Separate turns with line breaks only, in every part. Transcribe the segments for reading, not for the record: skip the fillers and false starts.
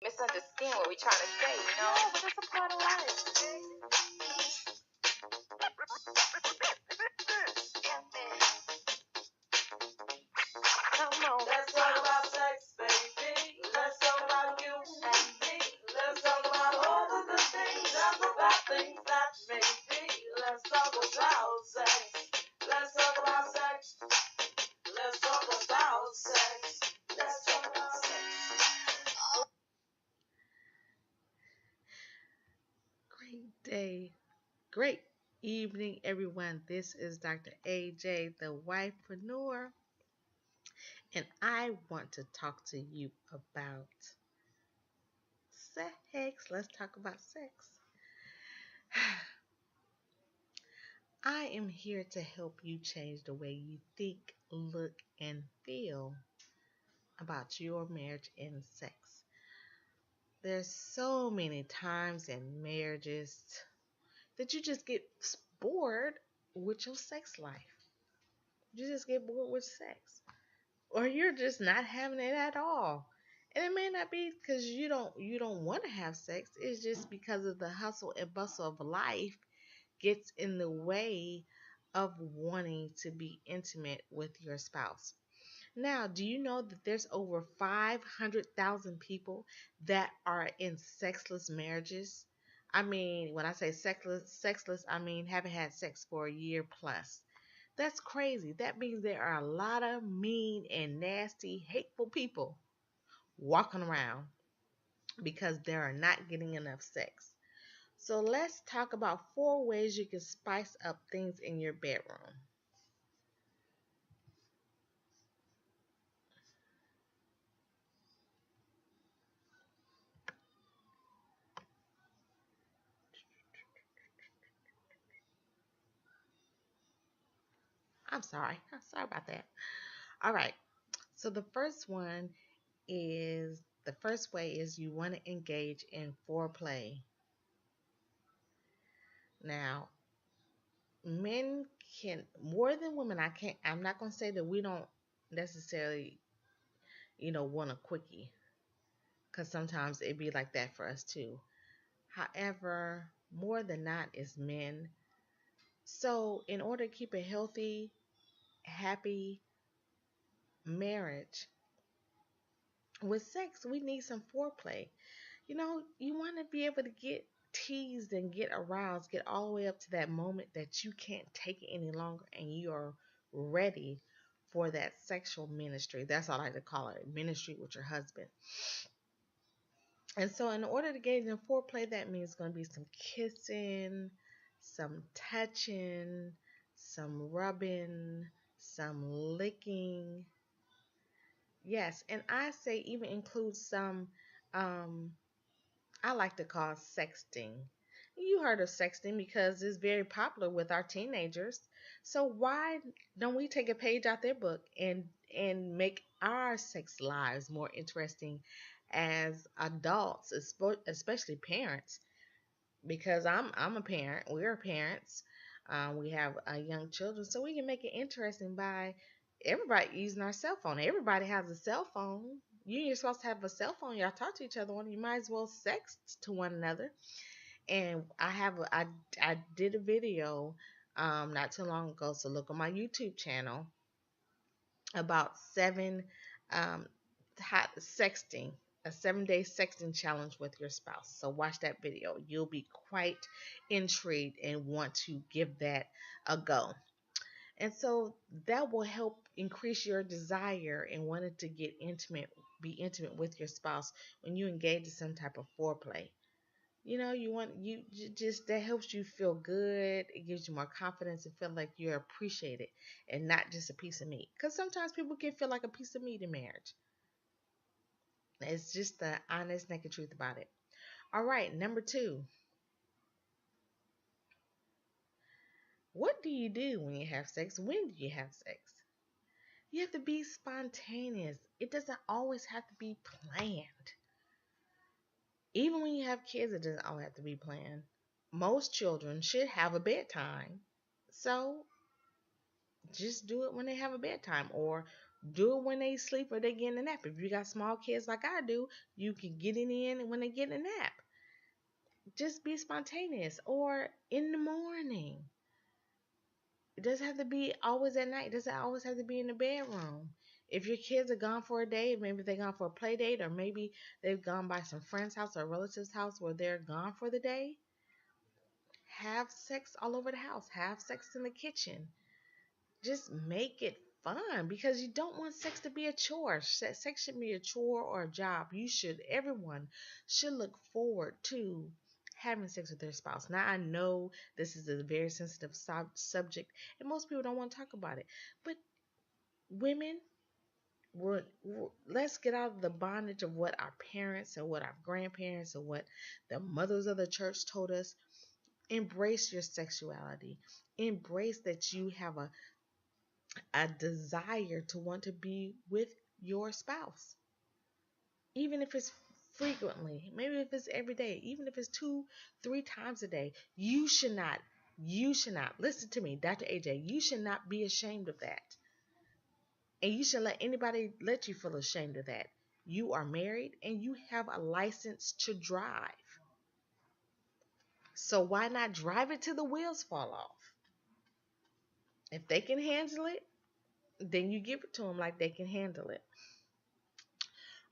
misunderstand what we're trying to say, you know? No, but that's a part of life. Come on. Let's talk about sex, baby. Let's talk about you and me. Let's talk about all the good things and the bad things that may be. Let's talk about sex. Let's talk about sex. Let's talk about sex. Let's talk about sex.
Great day, great evening, everyone. This is Dr. AJ, the wifepreneur, and I want to talk to you about sex. Let's talk about sex. I am here to help you change the way you think, look, and feel about your marriage and sex. There's so many times in marriages that you just get bored with your sex life. You just get bored with sex. Or you're just not having it at all. And it may not be because you don't want to have sex. It's just because of the hustle and bustle of life gets in the way of wanting to be intimate with your spouse. Now, do you know that there's over 500,000 people that are in sexless marriages? I mean, when I say sexless, I mean haven't had sex for a year plus. That's crazy. That means there are a lot of mean and nasty, hateful people walking around because they are not getting enough sex. So let's talk about 4 ways you can spice up things in your bedroom. I'm sorry. I'm sorry about that. All right. So the first way is you want to engage in foreplay. Now, men can more than women. I'm not going to say that we don't necessarily, want a quickie, because sometimes it be like that for us too. However, more than not is men. So, in order to keep a healthy, happy marriage with sex, we need some foreplay. You want to be able to get teased and get aroused, get all the way up to that moment that you can't take it any longer and you are ready for that sexual ministry. That's all I like to call it, ministry with your husband. And so, in order to get in foreplay, that means going to be some kissing, some touching, some rubbing, some licking. Yes, and I say even include some, um, I like to call sexting. You heard of sexting because it's very popular with our teenagers. So why don't we take a page out their book and make our sex lives more interesting as adults, especially parents? Because I'm a parent, we're parents, we have young children, so we can make it interesting by everybody using our cell phone. Everybody has a cell phone. You're supposed to have a cell phone. Y'all talk to each other on. You might as well sext to one another. And I did a video not too long ago, so look on my YouTube channel about seven um, sexting, a 7-day sexting challenge with your spouse. So watch that video. You'll be quite intrigued and want to give that a go. And so that will help increase your desire and wanting to be intimate with your spouse when you engage in some type of foreplay. Just that helps you feel good. It gives you more confidence and feel like you're appreciated and not just a piece of meat. Because sometimes people can feel like a piece of meat in marriage. It's just the honest, naked truth about it. All right, number 2. What do you do when you have sex? When do you have sex? You have to be spontaneous. It doesn't always have to be planned. Even when you have kids, it doesn't always have to be planned. Most children should have a bedtime. So just do it when they have a bedtime, or Do it when they sleep or they get in a nap. If you got small kids like I do, you can get it in when they get in a nap. Just be spontaneous or in the morning. It doesn't have to be always at night. It doesn't always have to be in the bedroom. If your kids are gone for a day, maybe they're gone for a play date, or maybe they've gone by some friend's house or relative's house where they're gone for the day, have sex all over the house. Have sex in the kitchen. Just make it fun because you don't want sex to be a chore. Sex should be a chore or a job. Everyone should look forward to having sex with their spouse. Now, I know this is a very sensitive subject and most people don't want to talk about it. But women, let's get out of the bondage of what our parents and what our grandparents and what the mothers of the church told us. Embrace your sexuality. Embrace that you have a desire to want to be with your spouse. Even if it's frequently, maybe if it's every day, even if it's 2-3 times a day, you should not, listen to me, Dr. AJ, you should not be ashamed of that. And you should let anybody let you feel ashamed of that. You are married and you have a license to drive. So why not drive it till the wheels fall off? If they can handle it, then you give it to them like they can handle it.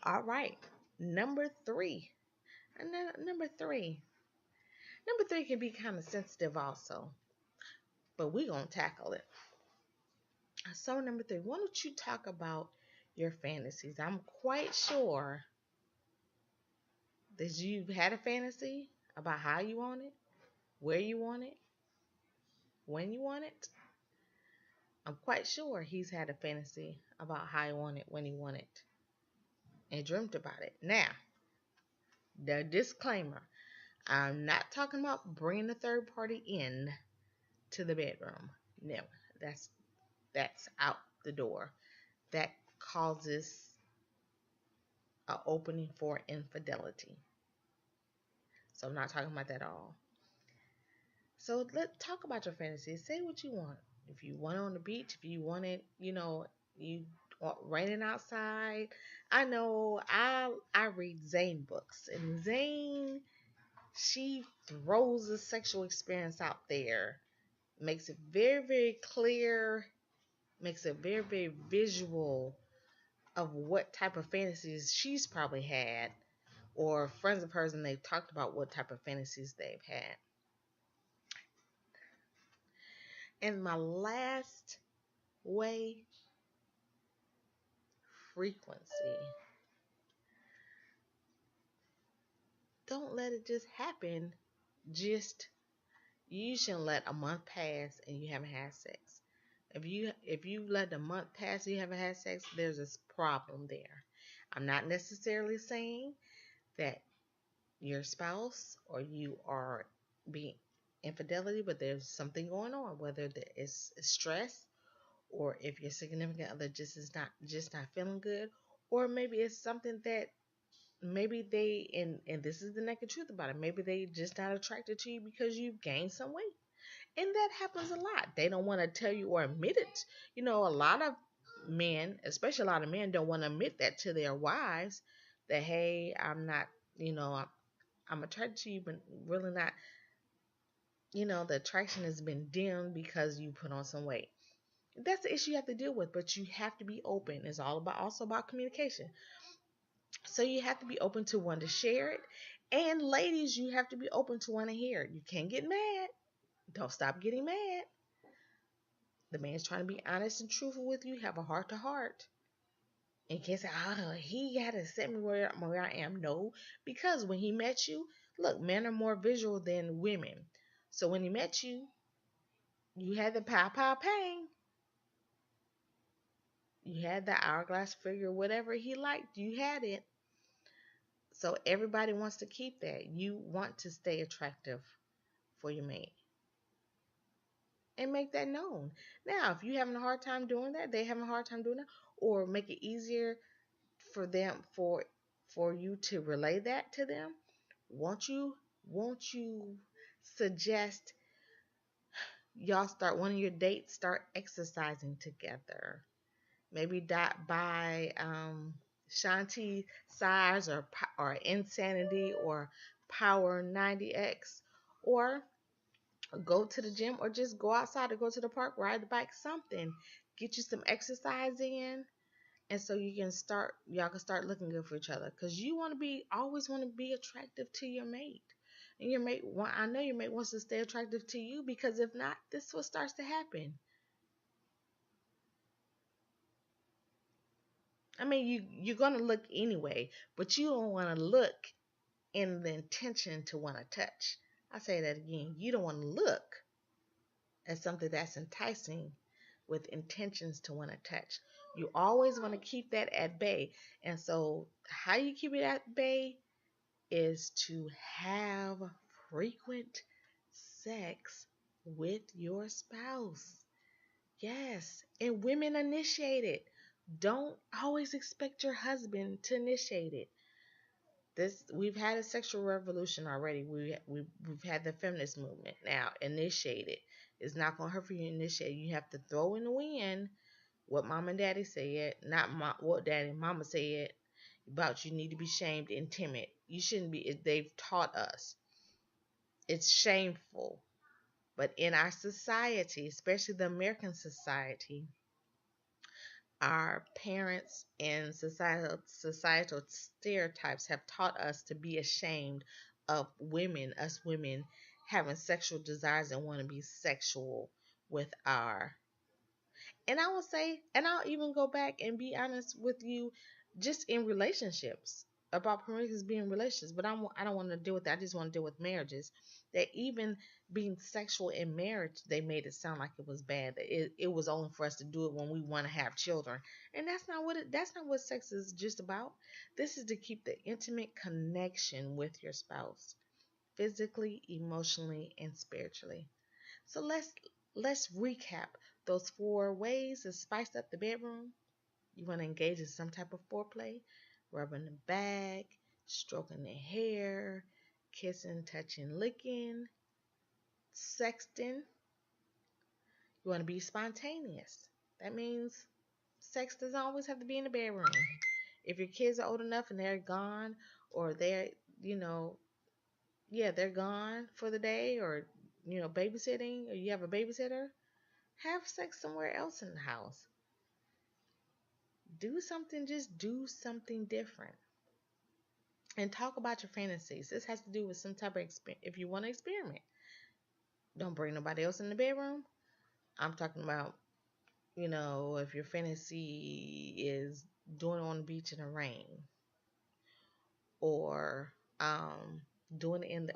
All right. Number three. Number three. Number three can be kind of sensitive also, but we're going to tackle it. So, number three, why don't you talk about your fantasies? I'm quite sure that you've had a fantasy about how you want it, where you want it, when you want it. I'm quite sure he's had a fantasy about how he wanted it, when he wanted it, and dreamt about it. Now, the disclaimer, I'm not talking about bringing a third party in to the bedroom. No, that's out the door. That causes an opening for infidelity. So I'm not talking about that at all. So let's talk about your fantasies. Say what you want. If you want it on the beach, if you want it, you want raining outside. I know I read Zane books, and Zane, she throws the sexual experience out there, makes it very, very clear, makes it very, very visual of what type of fantasies she's probably had, or friends of hers, and they've talked about what type of fantasies they've had. And my last way, frequency. Don't let it just happen. You shouldn't let a month pass and you haven't had sex. If you let a month pass and you haven't had sex, there's a problem there. I'm not necessarily saying that your spouse or you are being infidelity, but there's something going on, whether there is stress, or if your significant other just not feeling good, or maybe it's something that maybe they, and this is the naked truth about it, maybe they just not attracted to you because you've gained some weight. And that happens a lot. They don't want to tell you or admit it. A lot of men, especially a lot of men, don't want to admit that to their wives, that hey, I'm not, I'm attracted to you, but really not. The attraction has been dimmed because you put on some weight. That's the issue you have to deal with, but you have to be open. It's all about also about communication. So you have to be open to want to share it. And ladies, you have to be open to want to hear it. You can't get mad. Don't stop getting mad. The man's trying to be honest and truthful with you. Have a heart to heart. And can't say, he got to set me where I am. No, because when he met you, look, men are more visual than women. So when he met you, you had the pow pow pang. You had the hourglass figure, whatever he liked, you had it. So everybody wants to keep that. You want to stay attractive for your mate. And make that known. Now, if you're having a hard time doing that, they having a hard time doing that, or make it easier for them for you to relay that to them, won't you suggest y'all start one of your dates, start exercising together? maybe by Shanti Size or Insanity or Power 90X, or go to the gym, or just go outside or go to the park, ride the bike, something. Get you some exercise in, and so y'all can start looking good for each other, because you always want to be attractive to your mate. And I know your mate wants to stay attractive to you, because if not, this is what starts to happen. I mean, you're gonna look anyway, but you don't want to look in the intention to want to touch. I say that again. You don't want to look at something that's enticing with intentions to want to touch. You always want to keep that at bay. And so, how you keep it at bay is to have frequent sex with your spouse. Yes, and women initiate it. Don't always expect your husband to initiate it. We've had a sexual revolution already. We've had the feminist movement. Now initiate it. It's not gonna hurt for you to initiate. You have to throw in the wind what mom and daddy said, not what daddy and mama said about you need to be shamed and timid. You shouldn't be. They've taught us it's shameful, but in our society, especially the American society, our parents and societal stereotypes have taught us to be ashamed of us women having sexual desires and want to be sexual with our. And I will say, and I'll even go back and be honest with you, just in relationships, about promiscuous being in relationships. But I don't want to deal with that. I just want to deal with marriages. That even being sexual in marriage, they made it sound like it was bad. That it was only for us to do it when we want to have children, and that's not what sex is just about. This is to keep the intimate connection with your spouse, physically, emotionally, and spiritually. So let's recap those 4 ways to spice up the bedroom. You want to engage in some type of foreplay, rubbing the back, stroking the hair, kissing, touching, licking, sexting. You want to be spontaneous. That means sex doesn't always have to be in the bedroom. If your kids are old enough and they're gone, or you know, they're gone for the day, or babysitting, or you have a babysitter, have sex somewhere else in the house. Just do something different. And talk about your fantasies. This has to do with some type of if you want to experiment. Don't bring nobody else in the bedroom. I'm talking about, if your fantasy is doing it on the beach in the rain, or doing it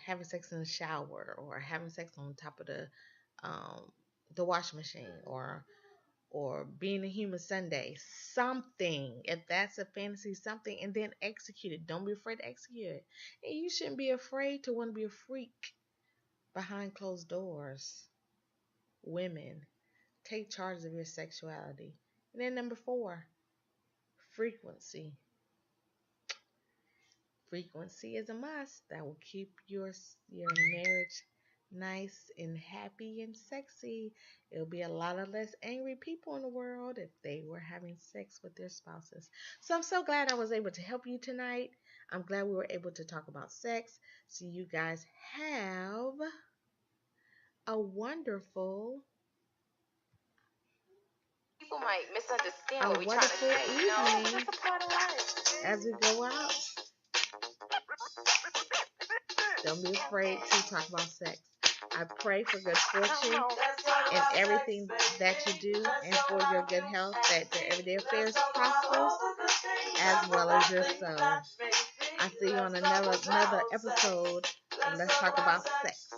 having sex in the shower, or having sex on top of the washing machine, or being a human Sunday, something. If that's a fantasy, something, and then execute it. Don't be afraid to execute it. And you shouldn't be afraid to want to be a freak behind closed doors. Women, take charge of your sexuality. And then number 4, frequency. Frequency is a must. That will keep your marriage nice and happy and sexy. It'll be a lot of less angry people in the world if they were having sex with their spouses. So I'm so glad I was able to help you tonight. I'm glad we were able to talk about sex. So you guys have a wonderful
People might misunderstand what we're trying to say.
evening
It's a part of life.
as we go out. Don't be afraid to talk about sex. I pray for good fortune in everything that you do, and for your good health, that your everyday affairs prospers as well as your soul. I see you on another episode of Let's Talk About Sex.